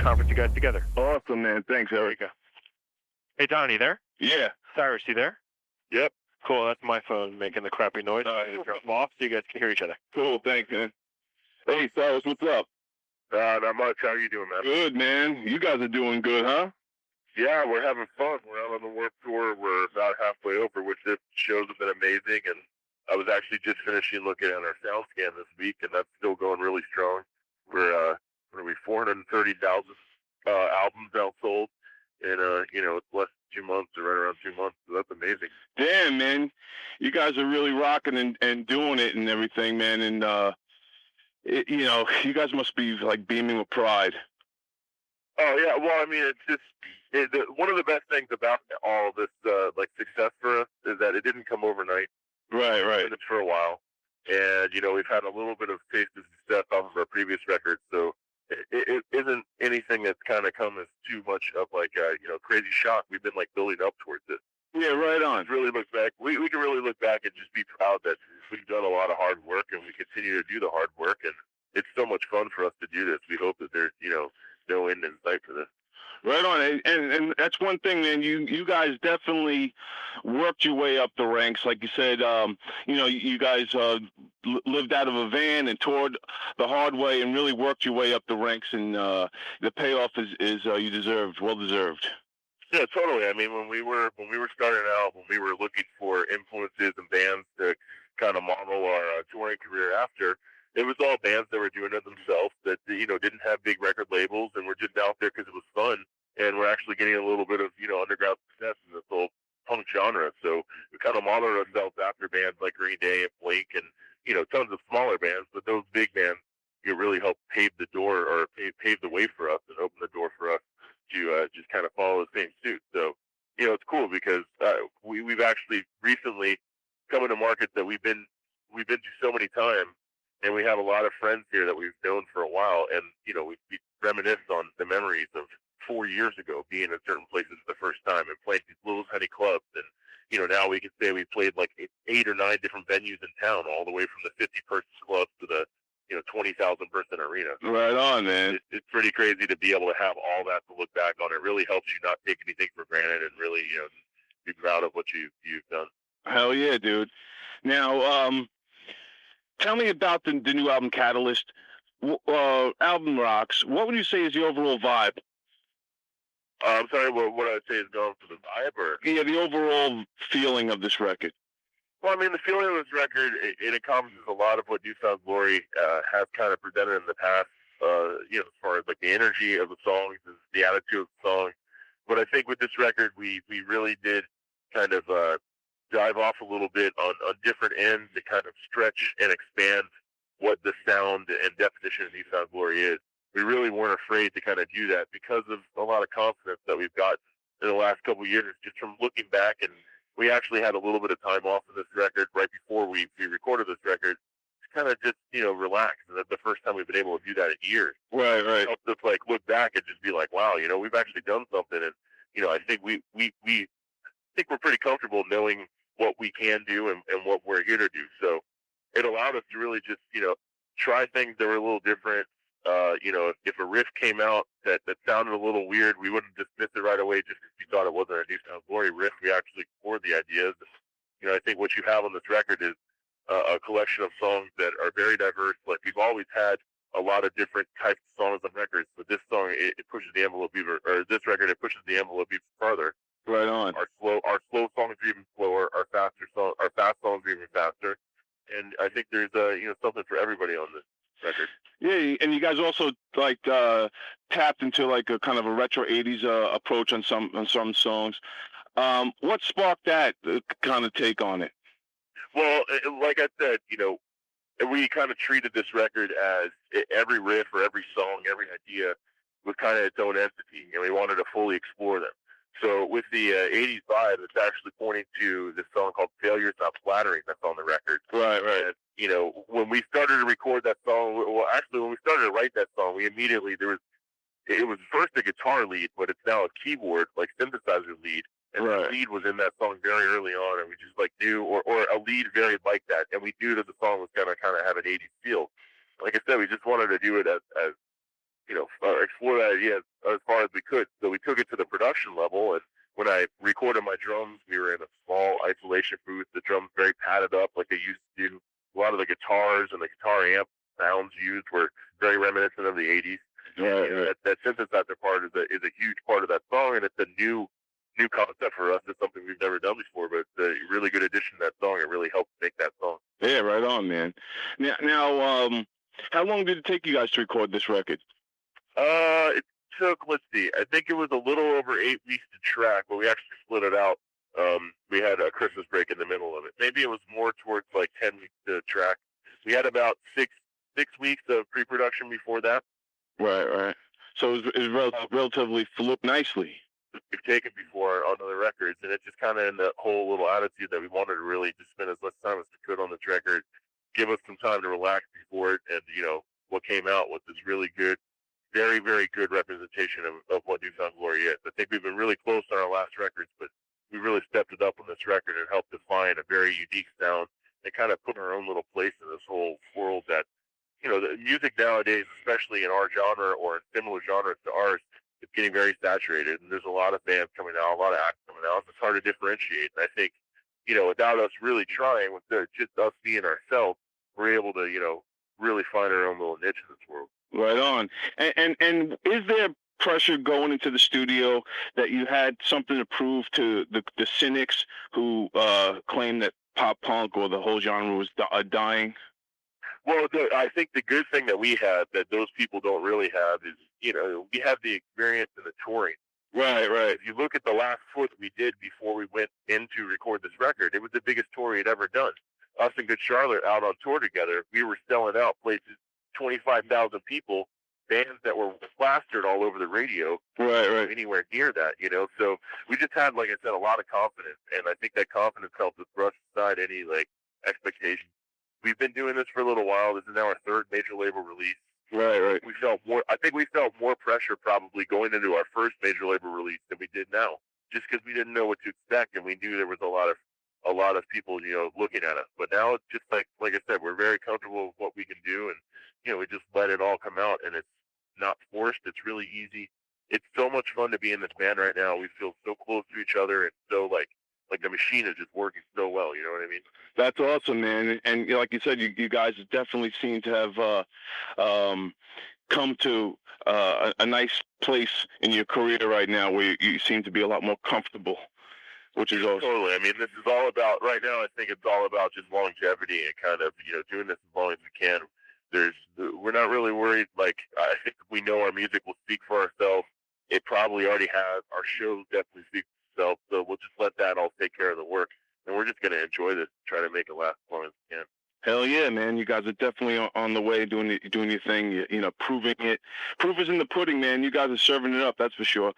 conference you guys together. Awesome, man. Thanks, Eric. Hey, Don, you there? Yeah. Cyrus, you there? Yep. Cool, that's my phone making the crappy noise. Drop them off so you guys can hear each other. Cool, thanks, man. Hey, Cyrus, what's up? Not much. How you doing, man? Good, man. You guys are doing good, huh? Yeah, we're having fun. We're out on the Warped Tour. We're about halfway over, which the shows have been amazing. And I was actually just finishing looking at our sound scan this week, and that's still going really strong. We're 430,000 albums outsold, and it's less than 2 months, or right around 2 months. So that's amazing. Damn, man. You guys are really rocking and doing it and everything, man. And you guys must be like beaming with pride. Oh yeah, well, I mean, it's just one of the best things about all this success for us is that it didn't come overnight. Right. We've been doing it for a while, and we've had a little bit of taste of success off of our previous records, so it isn't anything that's kind of come as too much of crazy shock. We've been building up towards it. Yeah, right on. Really look back. We can really look back and just be proud that we've done a lot of hard work, and we continue to do the hard work, and it's so much fun for us to do this. We hope that there's no end in sight for this. Right on, and that's one thing, man. You guys definitely worked your way up the ranks, like you said. You guys lived out of a van and toured the hard way, and really worked your way up the ranks. And the payoff is you deserved, well deserved. Yeah, totally. I mean, when we were starting out, when we were looking for influences and bands to kind of model our touring career after, it was all bands that were doing it themselves that didn't have big record labels and were just out there because it was fun, and we're actually getting a little bit of underground success in this whole punk genre. So we kind of modeled ourselves after bands like Green Day and Blink and tons of smaller bands, but those big bands really helped pave the door or pave the way for us and open the door for us to just kind of follow the same suit. So it's cool because we've actually recently come into markets that we've been to so many times. And we have a lot of friends here that we've known for a while, and we reminisce on the memories of 4 years ago being in certain places the first time and playing these little tiny clubs. And now we can say we played 8 or 9 different venues in town, all the way from the 50-person club to the 20,000-person arena. Right on, man. It's pretty crazy to be able to have all that to look back on. It really helps you not take anything for granted and really be proud of what you've done. Hell yeah, dude. Now, tell me about the new album, Catalyst. Album rocks. What would you say is the overall vibe? I'm sorry, what I'd say is going for the vibe? Or? Yeah, the overall feeling of this record. Well, I mean, the feeling of this record, it encompasses a lot of what New Found Glory has kind of presented in the past, as far as the energy of the songs and the attitude of the songs. But I think with this record, we really did kind of dive off a little bit on different ends to kind of stretch and expand what the sound and definition of New Found Glory is. We really weren't afraid to kind of do that because of a lot of confidence that we've got in the last couple of years, just from looking back. And we actually had a little bit of time off of this record right before we recorded this record to kind of just, relax. And that's the first time we've been able to do that in years. Right. It helped us look back and just be like, wow, we've actually done something. And, I think we think we're pretty comfortable knowing what we can do and what we're here to do. So it allowed us to really just, try things that were a little different. If a riff came out that sounded a little weird, we wouldn't dismiss it right away just because we thought it wasn't a New Found Glory riff. We actually explored the ideas. I think what you have on this record is a collection of songs that are very diverse. We've always had a lot of different types of songs on records, but this song, it pushes the envelope this record, it pushes the envelope even farther. Right on. Our slow songs are even slower. Our fast songs are even faster. And I think there's something for everybody on this record. Yeah, and you guys also tapped into a kind of a retro '80s approach on some songs. What sparked that kind of take on it? Well, like I said, we kind of treated this record as every riff or every song, every idea was kind of its own entity, and we wanted to fully explore them. So with the 80s vibe, it's actually pointing to this song called Failure's Not Flattering that's on the record. Right. And, when we started to record that song, when we started to write that song, we immediately, it was first a guitar lead, but it's now a keyboard, synthesizer lead. And right. The lead was in that song very early on, and we just knew, or a lead very like that. And we knew that the song was going to kind of have an 80s feel. Like I said, we just wanted to do it as explore that idea as far as we could. So we took it to the production level, and when I recorded my drums, we were in a small isolation booth. The drums very padded up like they used to do. A lot of the guitars and the guitar amp sounds used were very reminiscent of the 80s. Right. That synthesizer part is a huge part of that song, and it's a new concept for us. It's something we've never done before, but it's a really good addition to that song. It really helped make that song. Yeah, right on, man. Now, how long did it take you guys to record this record? It took, let's see, I think it was a little over 8 weeks to track, but we actually split it out. We had a Christmas break in the middle of it. Maybe it was more towards like 10 weeks to track. We had about six weeks of pre-production before that. Right. So it was relatively flew nicely. We've taken before on other records, and it's just kind of in that whole little attitude that we wanted to really just spend as much time as we could on this record, give us some time to relax before it, and what came out was this really good, very, very good representation of what New Found Glory is. I think we've been really close on our last records, but we really stepped it up on this record and helped define a very unique sound and kind of put our own little place in this whole world that, the music nowadays, especially in our genre or in similar genres to ours, it's getting very saturated, and there's a lot of bands coming out, a lot of acts coming out. It's hard to differentiate. And I think, without us really trying, with just us being ourselves, we're able to, really find our own little niche in this world. Right on. And is there pressure going into the studio that you had something to prove to the cynics who claim that pop punk or the whole genre was dying? Well, I think the good thing that we had that those people don't really have is, we have the experience in the touring. Right. If you look at the last tour that we did before we went in to record this record, it was the biggest tour we'd ever done. Us and Good Charlotte out on tour together, we were selling out places, 25,000 people, bands that were plastered all over the radio. Right. Anywhere near that, So we just had, like I said, a lot of confidence, and I think that confidence helped us brush aside any, expectations. We've been doing this for a little while. This is now our third major label release. Right. I think we felt more pressure probably going into our first major label release than we did now, just because we didn't know what to expect, and we knew there was a lot of people, looking at us. But now it's just like I said, we're very comfortable with what we can do, and we just let it all come out, and it's not forced. It's really easy. It's so much fun to be in this band right now. We feel so close to each other, and so like the machine is just working so well. You know what I mean? That's awesome, man. And like you said, you guys definitely seem to have come to a nice place in your career right now where you seem to be a lot more comfortable, which is awesome. Totally. I mean, this is all about, right now, I think it's all about just longevity and kind of, doing this as long as we can. We're not really worried. Like, I think we know our music will speak for ourselves. It probably already has. Our shows definitely speak for itself. So we'll just let that all take care of the work. And we're just going to enjoy this, try to make it last as long as we can. Hell yeah, man! You guys are definitely on the way, doing your thing. Proving it. Proof is in the pudding, man. You guys are serving it up. That's for sure.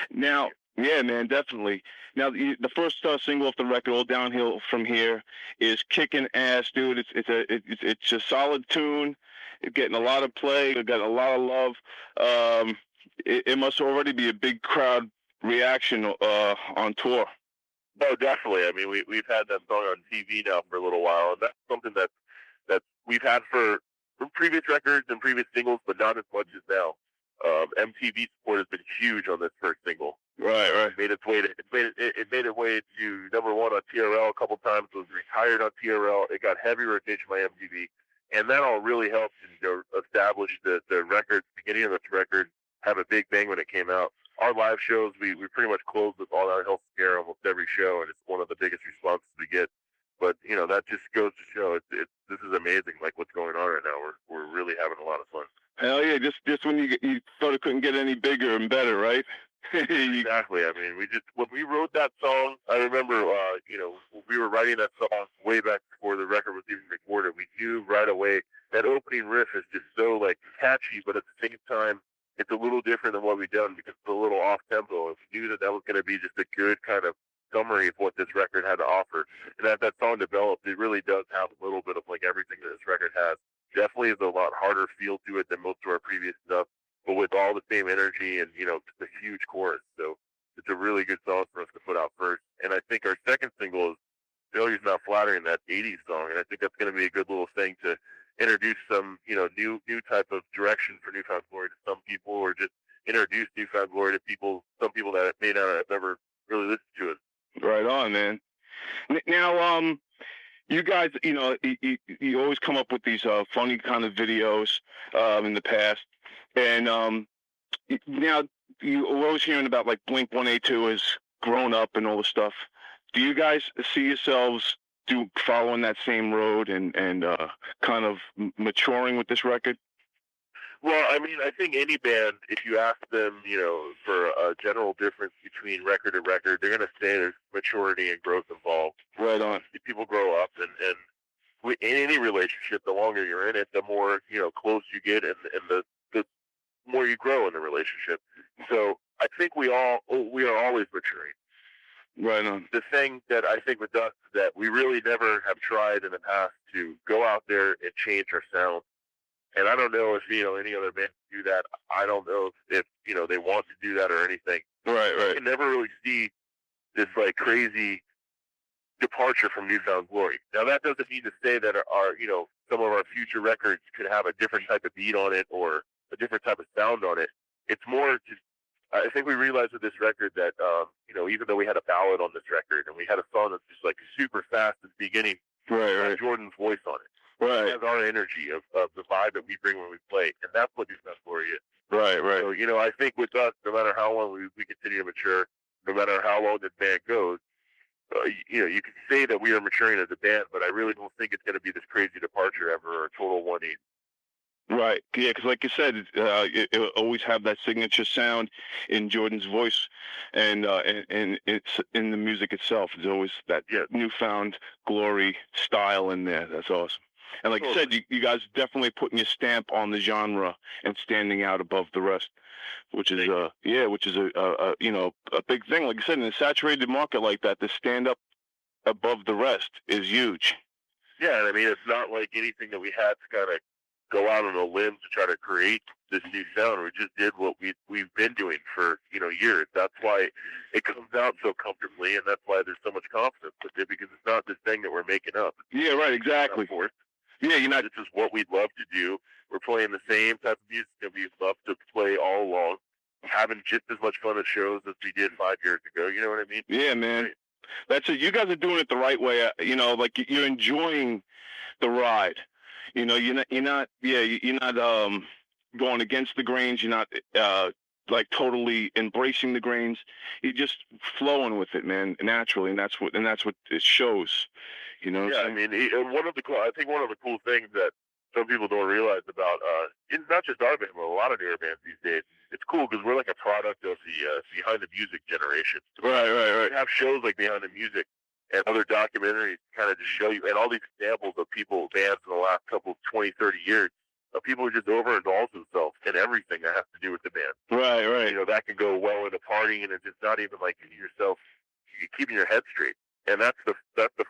Now, yeah, man, definitely. Now, the first single off the record, "All Downhill From Here," is kicking ass, dude. It's a solid tune. It's getting a lot of play. It got a lot of love. It must already be a big crowd reaction on tour. Oh, definitely. I mean, we've had that song on TV now for a little while, and that's something that we've had for previous records and previous singles, but not as much as now. MTV support has been huge on this first single. Right. It made its way to number one on TRL a couple times. It was retired on TRL. It got heavy rotation by MTV, and that all really helped establish the record. Beginning of this record have a big bang when it came out. Our live shows, we pretty much close with All Downhill Scare almost every show, and it's one of the biggest responses we get. But that just goes to show this is amazing. Like what's going on right now, we're really having a lot of fun. Hell yeah! Just when you thought it couldn't get any bigger and better, right? Exactly. I mean, when we wrote that song, I remember when we were writing that song way back before the record was even recorded. We knew right away that opening riff is just so catchy, but at the same time, it's a little different than what we've done because it's a little off tempo. And we knew that was going to be just a good kind of summary of what this record had to offer. And as that song developed, it really does have a little bit of everything that this record has. Definitely is a lot harder feel to it than most of our previous stuff, but with all the same energy and just a huge chorus. So it's a really good song for us to put out first. And I think our second single is "Failure's Not Flattering," that '80s song, and I think that's going to be a good little thing to introduce some, new type of direction for Newfound Glory to some people, or just introduce Newfound Glory to some people that may not have ever really listened to it. Right on, man. Now, you guys, you always come up with these funny kind of videos in the past, and now we're always hearing about like Blink-182 has grown up and all the stuff. Do you guys see yourselves following that same road and kind of maturing with this record? Well, I mean, I think any band, if you ask them, for a general difference between record to record, they're going to say there's maturity and growth involved. Right on. People grow up, and in any relationship, the longer you're in it, the more, close you get, and the more you grow in the relationship. So I think we are always maturing. Right on. The thing that I think with us is that we really never have tried in the past to go out there and change our sound. And I don't know if, any other band do that. I don't know if they want to do that or anything. Right. You can never really see this, like, crazy departure from Newfound Glory. Now, that doesn't mean to say that some of our future records could have a different type of beat on it or a different type of sound on it. It's more just, I think we realized with this record that, even though we had a ballad on this record and we had a song that's just, like, super fast at the beginning, right. Jordan's voice on it. Right. It has our energy of the vibe that we bring when we play, and that's what Newfound Glory is. Right. So, I think with us, no matter how long we continue to mature, no matter how long the band goes, you can say that we are maturing as a band, but I really don't think it's going to be this crazy departure ever or a total 180. Right. Yeah, because like you said, it always have that signature sound in Jordan's voice, and it's in the music itself. There's always that Newfound Glory style in there. That's awesome. And like you said, you guys definitely putting your stamp on the genre and standing out above the rest, which is a big thing. Like you said, in a saturated market like that, to stand up above the rest is huge. Yeah, and I mean, it's not like anything that we had to kind of go out on a limb to try to create this new sound. We just did what we've been doing for years. That's why it comes out so comfortably, and that's why there's so much confidence with it, because it's not this thing that we're making up. Yeah, right, exactly. Yeah, this is what we'd love to do. We're playing the same type of music that we'd love to play all along, having just as much fun at shows as we did 5 years ago. You know what I mean? Yeah, man. Right. That's it. You guys are doing it the right way. Like you're enjoying the ride. You're not going against the grains. You're not like totally embracing the grains. You're just flowing with it, man, naturally, and that's what it shows. Yeah, I mean, one of the cool things that some people don't realize about it's not just our band, but a lot of newer bands these days. It's cool because we're like a product of the behind the music generation. Right. We have shows like Behind the Music and other documentaries kind of just show you, and all these examples of bands in the last couple 20, 30 years, of people who just overindulge themselves in everything that has to do with the band. Right. That can go well into partying, and it's just not even like yourself, keeping your head straight. And that's the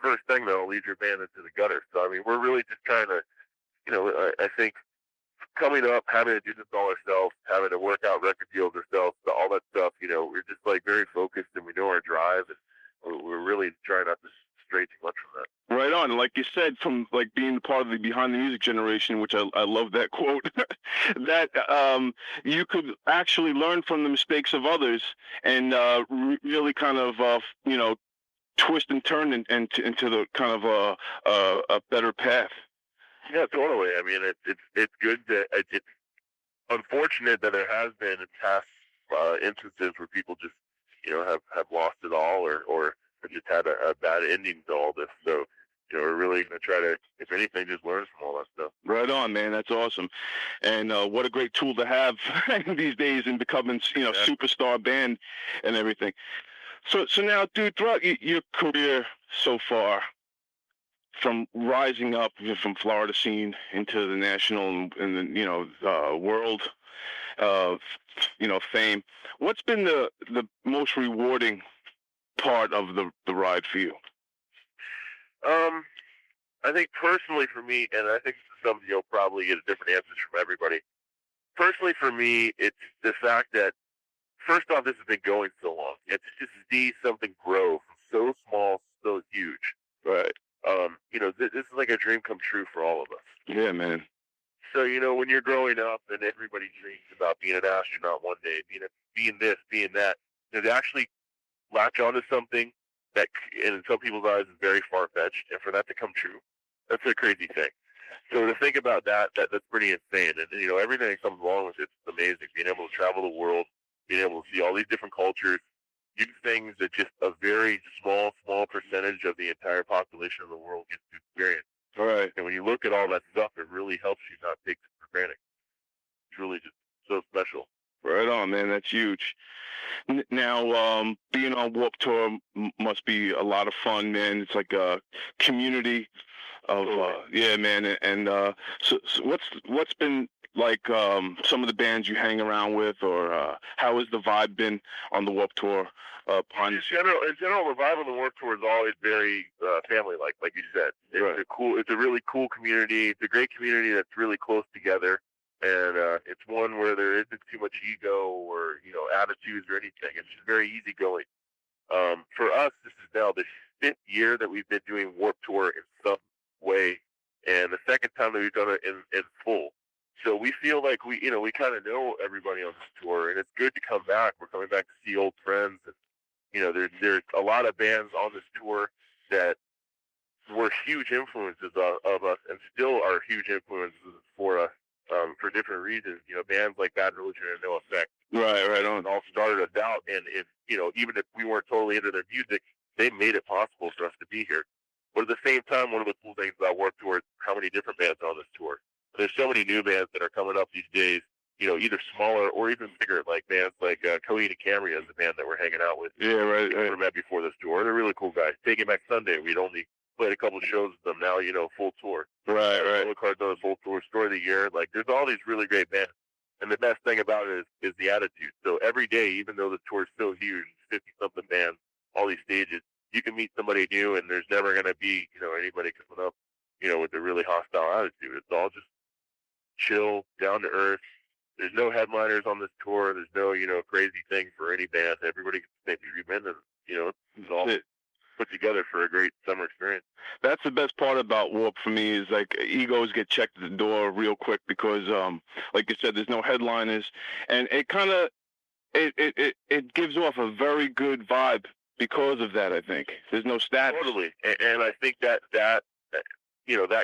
first thing that'll lead your band into the gutter. So, I mean, we're really just trying to, I think coming up, having to do this all ourselves, having to work out record deals ourselves, all that stuff, we're just like very focused, and we know our drive, and we're really trying not to stray too much from that. Right on. Like you said, from like being part of the behind the music generation, which I love that quote, that you could actually learn from the mistakes of others and really kind of twist and turn into the kind of a better path. Yeah, totally. I mean, it's good that it's unfortunate that there has been past instances where people just have lost it all or just had a bad ending to all this. So we're really going to try to, if anything, just learn from all that stuff. Right on, man. That's awesome. And what a great tool to have these days in becoming superstar band and everything. So now, dude, throughout your career so far, from rising up from Florida scene into the national and the world fame, what's been the most rewarding part of the ride for you? I think personally for me, and I think this is something you'll probably get a different answers from everybody. Personally for me, it's the fact that, first off, this has been going so long. It's just see something grow from so small, so huge. Right. This is like a dream come true for all of us. Yeah, man. So, when you're growing up and everybody dreams about being an astronaut one day, being this, being that, to actually latch onto something that, in some people's eyes, is very far-fetched, and for that to come true, that's a crazy thing. So to think about that's pretty insane. And, everything that comes along with it's amazing. Being able to travel the world, being able to see all these different cultures, do things that just a very small percentage of the entire population of the world gets to experience. All right. And when you look at all that stuff, it really helps you not take it for granted. It's really just so special. Right on, man. That's huge. Now, being on Warped Tour must be a lot of fun, man. It's like a community of, yeah, man. And so what's been like some of the bands you hang around with, or how has the vibe been on the Warped Tour? In general, the vibe on the Warped Tour is always very family-like, like you said. It's a really cool community. It's a great community that's really close together. And it's one where there isn't too much ego or, attitudes or anything. It's just very easygoing. For us, this is now the 5th year that we've been doing Warped Tour in some way, and the 2nd time that we've done it in full. So we feel like we kind of know everybody on this tour, and it's good to come back. We're coming back to see old friends. And, there's a lot of bands on this tour that were huge influences of us and still are huge influences for us. For different reasons, bands like Bad Religion and No Effect. Right on. All started us out, and even if we weren't totally into their music, they made it possible for us to be here. But at the same time, one of the cool things about Warped Tour is how many different bands are on this tour. There's so many new bands that are coming up these days, either smaller or even bigger, like bands like Coheed and Cambria is a band that we're hanging out with. Yeah, right. We met before this tour. They're really cool guys. Taking Back Sunday, we'd only played a couple of shows with them. Now, full tour. Right. Card done a full tour. Story of the Year. Like, there's all these really great bands. And the best thing about it is the attitude. So every day, even though the tour is so huge, 50-something bands, all these stages, you can meet somebody new, and there's never going to be, anybody coming up, with a really hostile attitude. It's all just chill, down to earth. There's no headliners on this tour. There's no, crazy thing for any band. Everybody gets the same treatment, and, it's all put together for a great summer experience. That's the best part about Warp for me is like egos get checked at the door real quick because, like you said, there's no headliners, and it kind of it gives off a very good vibe because of that. I think there's no status. Totally, and I think that that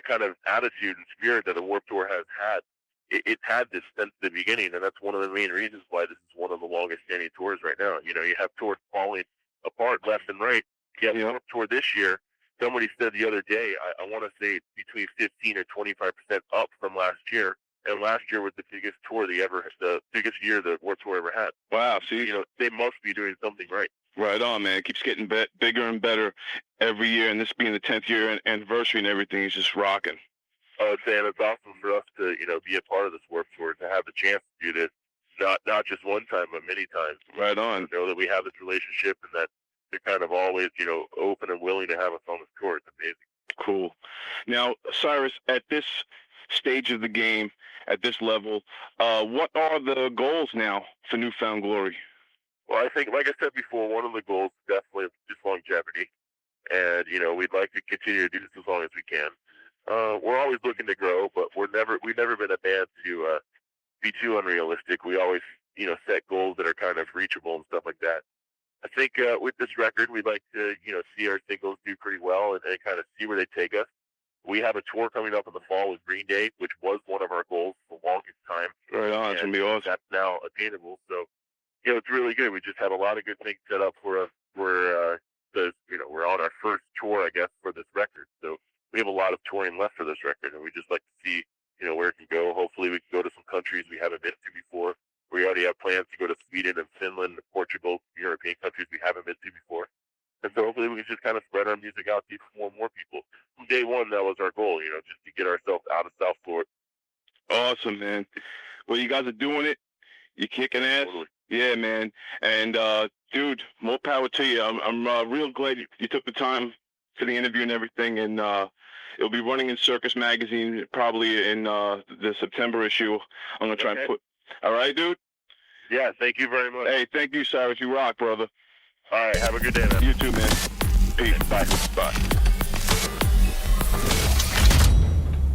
kind of attitude and spirit that the Warp Tour has had. It's had this since the beginning, and that's one of the main reasons why this is one of the longest standing tours right now. You have tours falling apart left and right. Yeah, Warped Tour this year, somebody said the other day, I want to say between 15 and 25% up from last year, and last year was the biggest tour the biggest year the Warped Tour ever had. Wow, see, they must be doing something right. Right on, man. It keeps getting bigger and better every year, and this being the 10th year anniversary and everything is just rocking. And it's awesome for us to, be a part of this Warped Tour, to have the chance to do this, not just one time, but many times. Right on. Know that we have this relationship and that they're kind of always, open and willing to have us on this tour. It's amazing. Cool. Now, Cyrus, at this stage of the game, at this level, what are the goals now for New Found Glory? Well, I think, like I said before, one of the goals is definitely just longevity. And, we'd like to continue to do this as long as we can. We're always looking to grow, but we've never been a band to be too unrealistic. We always, set goals that are kind of reachable and stuff like that. I think with this record, we'd like to, see our singles do pretty well and kind of see where they take us. We have a tour coming up in the fall with Green Day, which was one of our goals for the longest time. Right on, it's going to be awesome. That's now attainable. So, it's really good. We just have a lot of good things set up for us. We're on our first tour, I guess, for this record. So we have a lot of touring left for this record, and we just like to see, where it can go. Hopefully we can go to some countries we haven't been to before. We already have plans to go to Sweden and Finland and Portugal, European countries we haven't been to before. And so hopefully we can just kind of spread our music out to more people. From day one, that was our goal, just to get ourselves out of South Florida. Awesome, man. Well, you guys are doing it. You're kicking ass. Totally. Yeah, man. And, dude, more power to you. I'm real glad you took the time for the interview and everything. And it'll be running in Circus Magazine probably in the September issue. I'm going to try and put... All right, dude? Yeah, thank you very much. Hey, thank you, Cyrus. You rock, brother. All right, have a good day, man. You too, man. Peace. Bye. Bye.